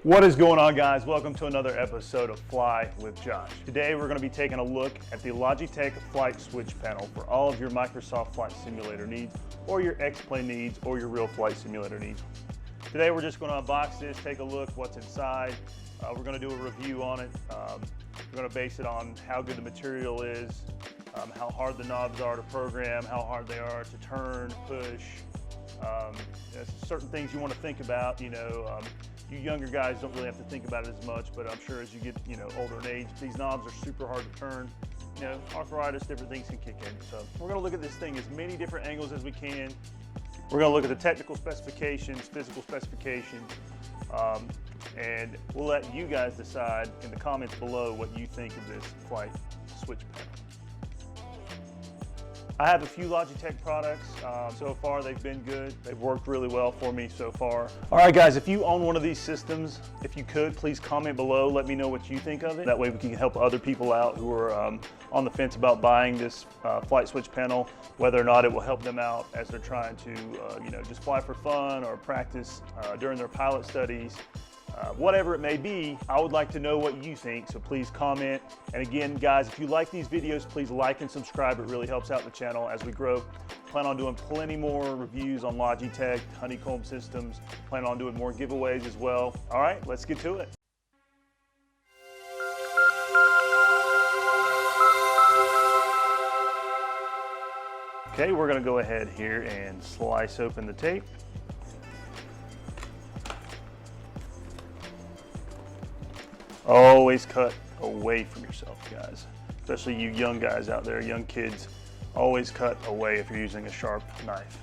What is going on, guys? Welcome to another episode of Fly with Josh. Today we're going to be taking a look at the Logitech Flight Switch Panel for all of your Microsoft Flight Simulator needs, or your X-Plane needs, or your real flight simulator needs. Today we're just going to unbox this, take a look what's inside. We're going to do a review on it. We're going to base it on how good the material is, how hard the knobs are to program, how hard they are to turn, push. There's certain things you want to think about. You younger guys don't really have to think about it as much, but I'm sure as you get older in age, these knobs are super hard to turn. Arthritis, different things can kick in. So we're going to look at this thing as many different angles as we can. We're going to look at the technical specifications, physical specifications, and we'll let you guys decide in the comments below what you think of this Flight Switch Panel. I have a few Logitech products. So far they've been good. They've worked really well for me so far. All right, guys, if you own one of these systems, if you could, please comment below. Let me know what you think of it. That way we can help other people out who are on the fence about buying this Flight Switch Panel, whether or not it will help them out as they're trying to just fly for fun or practice during their pilot studies. Whatever it may be, I would like to know what you think, so please comment. And again, guys, if you like these videos, please like and subscribe. It really helps out the channel as we grow. Plan on doing plenty more reviews on Logitech, honeycomb systems. Plan on doing more giveaways as well. All right, let's get to it. Okay, we're gonna go ahead here and slice open the tape. Always cut away from yourself, guys. Especially you young guys out there, young kids. Always cut away if you're using a sharp knife.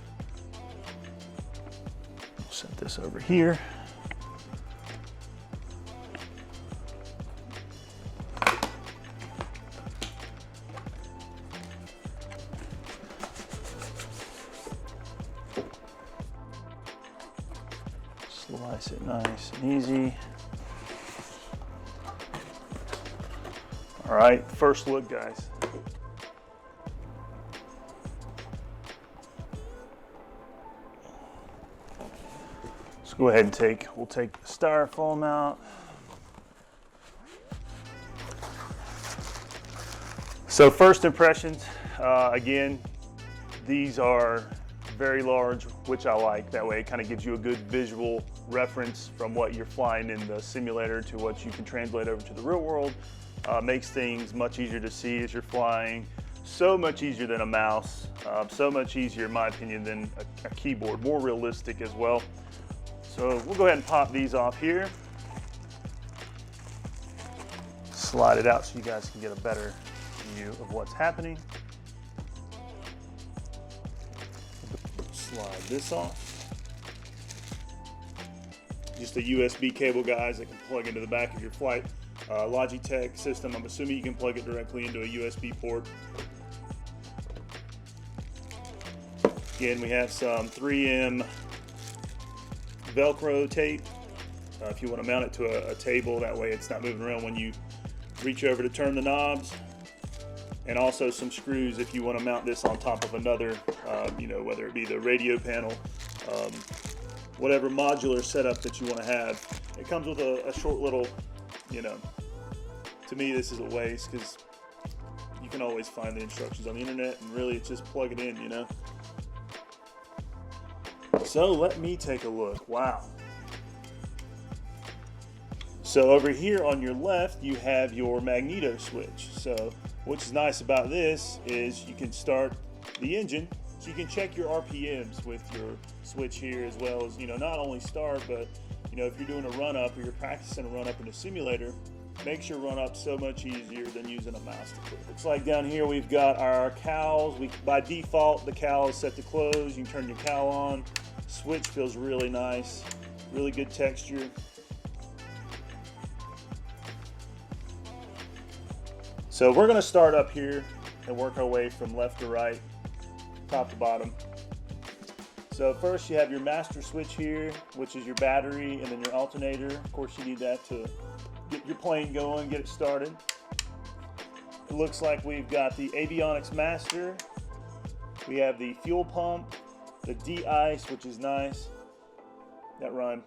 We'll set this over here. Slice it nice and easy. All right, first look, guys. Let's go ahead and we'll take the styrofoam out. So first impressions, again, these are very large, which I like. That way it kind of gives you a good visual reference from what you're flying in the simulator to what you can translate over to the real world. Makes things much easier to see as you're flying. So much easier than a mouse. So much easier, in my opinion, than a keyboard. More realistic as well. So we'll go ahead and pop these off here. Slide it out so you guys can get a better view of what's happening. Slide this off. Just a USB cable, guys, that can plug into the back of your flight Logitech system. I'm assuming you can plug it directly into a USB port. Again, we have some 3M Velcro tape. If you want to mount it to a table, that way it's not moving around when you reach over to turn the knobs. And also some screws if you want to mount this on top of another, whether it be the radio panel, whatever modular setup that you want to have. It comes with a short little, to me this is a waste because you can always find the instructions on the internet and really it's just plug it in, So let me take a look. Wow. So over here on your left you have your magneto switch. So what's nice about this is you can start the engine, so you can check your RPMs with your switch here, as well as not only start, but if you're doing a run up or you're practicing a run up in a simulator, makes your run up so much easier than using a mouse to click. Looks like down here we've got our cowls. By default the cowl is set to close. You can turn your cowl on. Switch feels really nice, really good texture. So we're going to start up here and work our way from left to right, top to bottom. So first you have your master switch here, which is your battery, and then your alternator. Of course you need that to get your plane going, get it started. It looks like we've got the avionics master. We have the fuel pump, the de-ice, which is nice. That rhymed.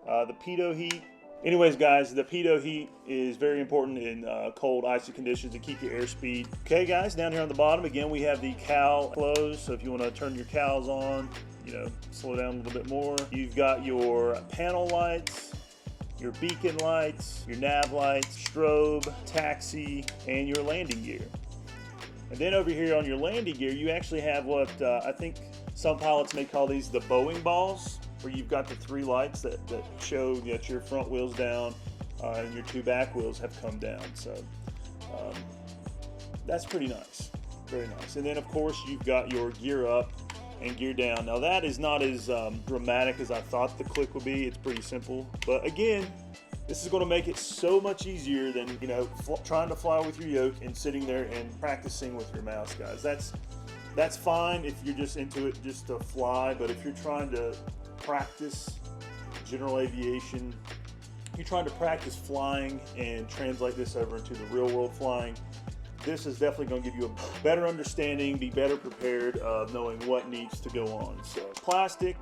The pitot heat. Anyways, guys, the pitot heat is very important in cold, icy conditions to keep your airspeed. Okay, guys, down here on the bottom, again, we have the cowl closed. So if you want to turn your cowls on, you know, slow down a little bit more. You've got your panel lights, your beacon lights, your nav lights, strobe, taxi, and your landing gear. And then over here on your landing gear, you actually have what I think some pilots may call these the Boeing balls, where you've got the 3 lights that show that your front wheel's down and your 2 back wheels have come down. So that's pretty nice, very nice. And then of course you've got your gear up and gear down. Now that is not as dramatic as I thought the click would be. It's pretty simple, but again, this is going to make it so much easier than, you know, trying to fly with your yoke and sitting there and practicing with your mouse, guys. That's fine if you're just into it just to fly, but if you're trying to practice general aviation, you're trying to practice flying and translate this over into the real world flying, this is definitely going to give you a better understanding, be better prepared of knowing what needs to go on. So plastic,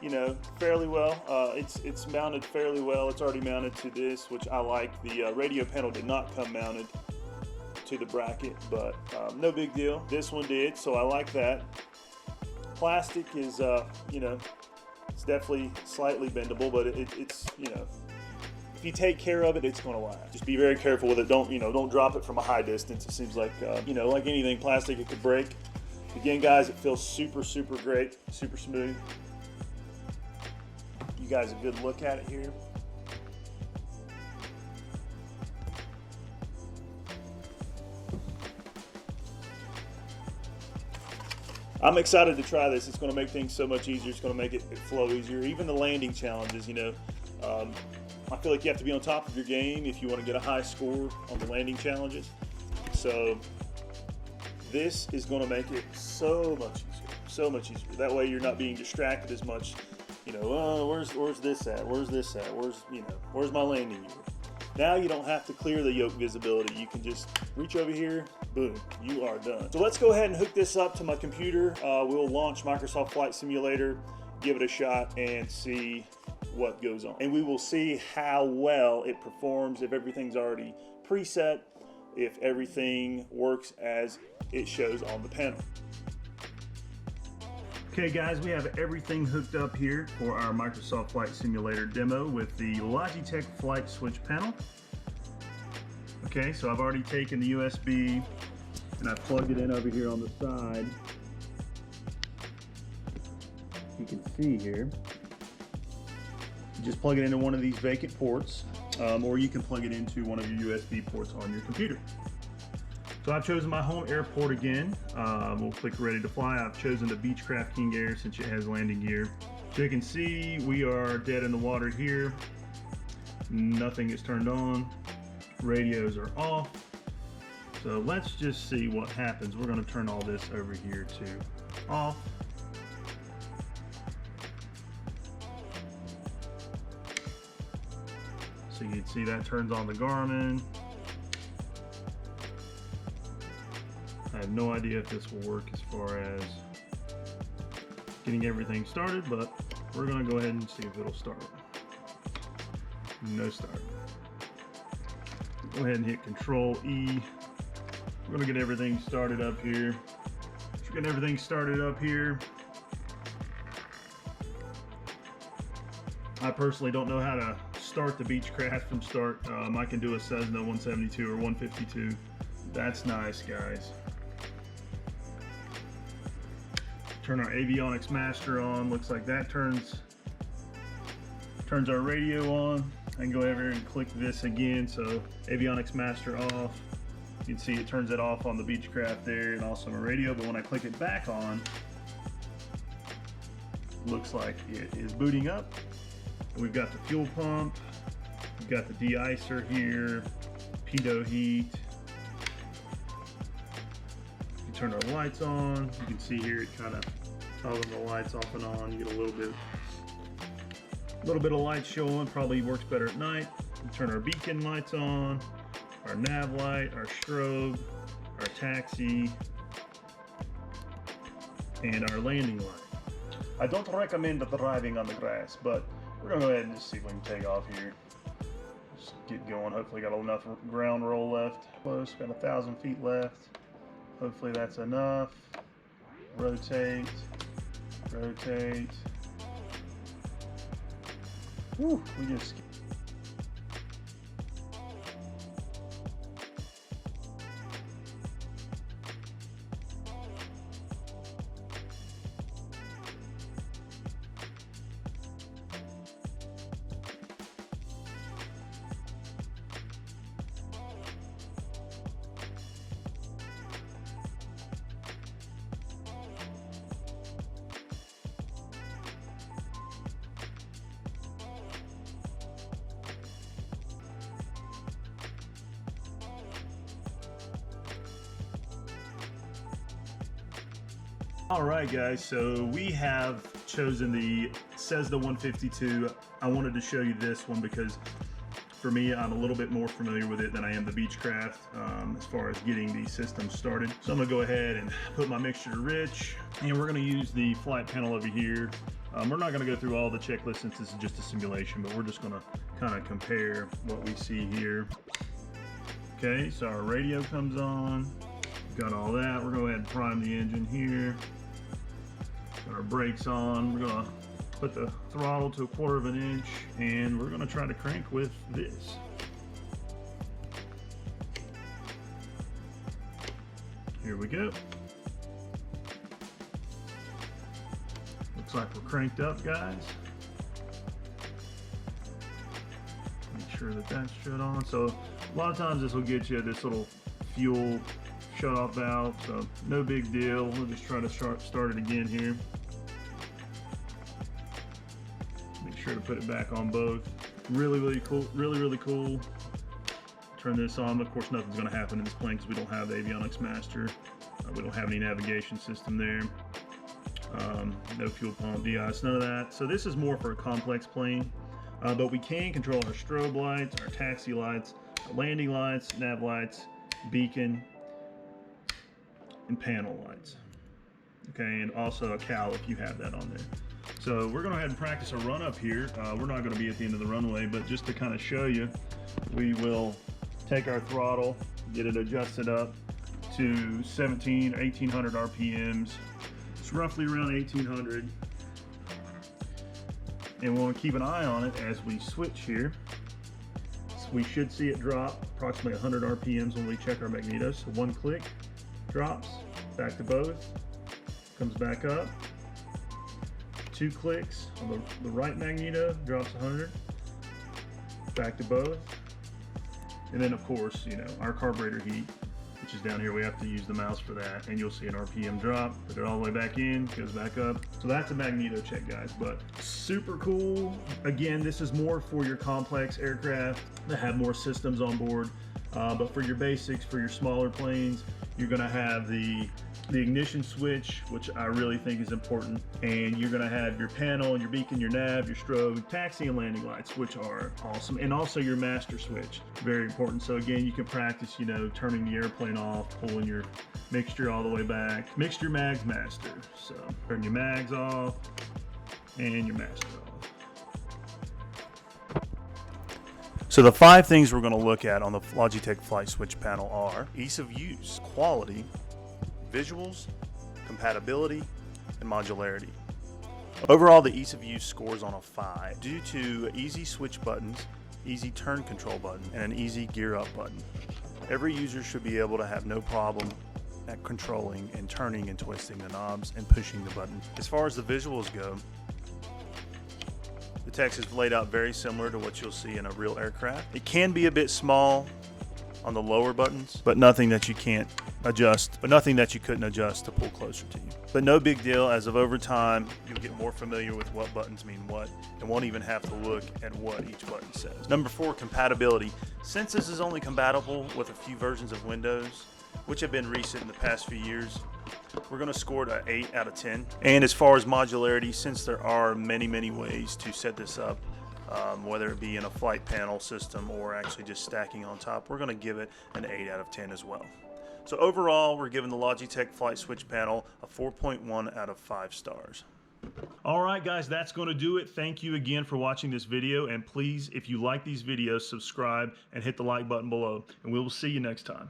you know, fairly well. It's mounted fairly well. It's already mounted to this, which I like. The radio panel did not come mounted to the bracket, but no big deal. This one did, so I like that. Plastic is, you know, it's definitely slightly bendable, but it's, you know, if you take care of it, it's going to last. Just be very careful with it. Don't drop it from a high distance. It seems like, you know, like anything plastic, it could break. Again, guys, it feels super, super great, super smooth. You guys a good look at it here. I'm excited to try this. It's going to make things so much easier. It's going to make it flow easier. Even the landing challenges, you know, I feel like you have to be on top of your game if you want to get a high score on the landing challenges. So this is going to make it so much easier, so much easier. That way you're not being distracted as much. You know, oh, where's this at? Where's this at? Where's my landing gear? Now you don't have to clear the yoke visibility. You can just reach over here, boom, you are done. So let's go ahead and hook this up to my computer. We'll launch Microsoft Flight Simulator, give it a shot, and see what goes on. And we will see how well it performs, if everything's already preset, if everything works as it shows on the panel. Okay guys, we have everything hooked up here for our Microsoft Flight Simulator demo with the Logitech Flight Switch Panel. Okay, so I've already taken the USB and I've plugged it in over here on the side. You can see here. You just plug it into one of these vacant ports, or you can plug it into one of your USB ports on your computer. So I've chosen my home airport again. We'll click ready to fly. I've chosen the Beechcraft King Air since it has landing gear. So you can see we are dead in the water here. Nothing is turned on. Radios are off. So let's just see what happens. We're going to turn all this over here to off. So you can see that turns on the Garmin. I have no idea if this will work as far as getting everything started, but we're going to go ahead and see if it'll start. No start. Go ahead and hit Control E. We're going to get everything started up here. Getting everything started up here. I personally don't know how to start the Beechcraft from start. I can do a Cessna 172 or 152. That's nice, guys. Turn our avionics master on. Looks like that turns our radio on. I can go over and click this again. So avionics master off. You can see it turns it off on the Beechcraft there and also my radio. But when I click it back on, looks like it is booting up. We've got the fuel pump. We've got the de-icer here. Pitot heat. Turn our lights on. You can see here it kind of toggles the lights off and on. You get a little bit of light showing. Probably works better at night. We turn our beacon lights on, our nav light, our strobe, our taxi, and our landing light. I don't recommend driving on the grass, but we're gonna go ahead and just see if we can take off here. Just get going. Hopefully got enough ground roll left. Close, got 1,000 feet left. Hopefully that's enough. Rotate, rotate. Woo, we just Alright guys, so we have chosen the Cessna 152. I wanted to show you this one because for me, I'm a little bit more familiar with it than I am the Beechcraft as far as getting the system started. So I'm going to go ahead and put my mixture to rich, and we're going to use the flight panel over here. We're not going to go through all the checklists since this is just a simulation, but we're just going to kind of compare what we see here. Okay, so our radio comes on. Got all that. We're going to go ahead and prime the engine here. Got our brakes on. We're going to put the throttle to 1/4 of an inch, and we're going to try to crank with this. Here we go. Looks like we're cranked up, guys. Make sure that that's shut on. So a lot of times this will get you this little fuel shut-off valve, so no big deal. We'll just try to start it again here. Make sure to put it back on both. Really cool, really cool. Turn this on. Of course, nothing's going to happen in this plane because we don't have the avionics master. We don't have any navigation system there. No fuel pump, de-ice, none of that. So this is more for a complex plane, but we can control our strobe lights, our taxi lights, our landing lights, nav lights, beacon, and panel lights. Okay, and also a cowl if you have that on there. So we're going to go ahead and practice a run up here. We're not going to be at the end of the runway, but just to kind of show you, we will take our throttle, get it adjusted up to 1800 RPMs. It's roughly around 1800. And we want to keep an eye on it as we switch here. So we should see it drop approximately 100 RPMs when we check our magneto. So one click, drops, back to both, comes back up. 2 clicks on the right magneto, drops 100, back to both. And then of course, you know, our carburetor heat, which is down here, we have to use the mouse for that, and you'll see an RPM drop, put it all the way back in, goes back up. So that's a magneto check, guys, but super cool. Again, this is more for your complex aircraft that have more systems on board, but for your basics, for your smaller planes, you're gonna have the ignition switch, which I really think is important, and you're gonna have your panel, your beacon, your nav, your strobe, taxi and landing lights, which are awesome, and also your master switch, very important. So again, you can practice, you know, turning the airplane off, pulling your mixture all the way back. Mixture mags master, so turn your mags off and your master off. So the 5 things we're going to look at on the Logitech Flight Switch panel are ease of use, quality, visuals, compatibility, and modularity. Overall, the ease of use scores on a 5 due to easy switch buttons, easy turn control button, and an easy gear up button. Every user should be able to have no problem at controlling and turning and twisting the knobs and pushing the button. As far as the visuals go, the text is laid out very similar to what you'll see in a real aircraft. It can be a bit small on the lower buttons, but nothing that you can't adjust, but nothing that you couldn't adjust to pull closer to you. But no big deal, as of over time, you'll get more familiar with what buttons mean what, and won't even have to look at what each button says. Number 4, compatibility. Since this is only compatible with a few versions of Windows, which have been recent in the past few years, we're going to score it an 8 out of 10. And as far as modularity, since there are many ways to set this up, whether it be in a flight panel system or actually just stacking on top, we're going to give it an 8 out of 10 as well. So overall, we're giving the Logitech Flight Switch panel a 4.1 out of 5 stars. All right, guys, that's going to do it. Thank you again for watching this video. And please, if you like these videos, subscribe and hit the like button below. And we will see you next time.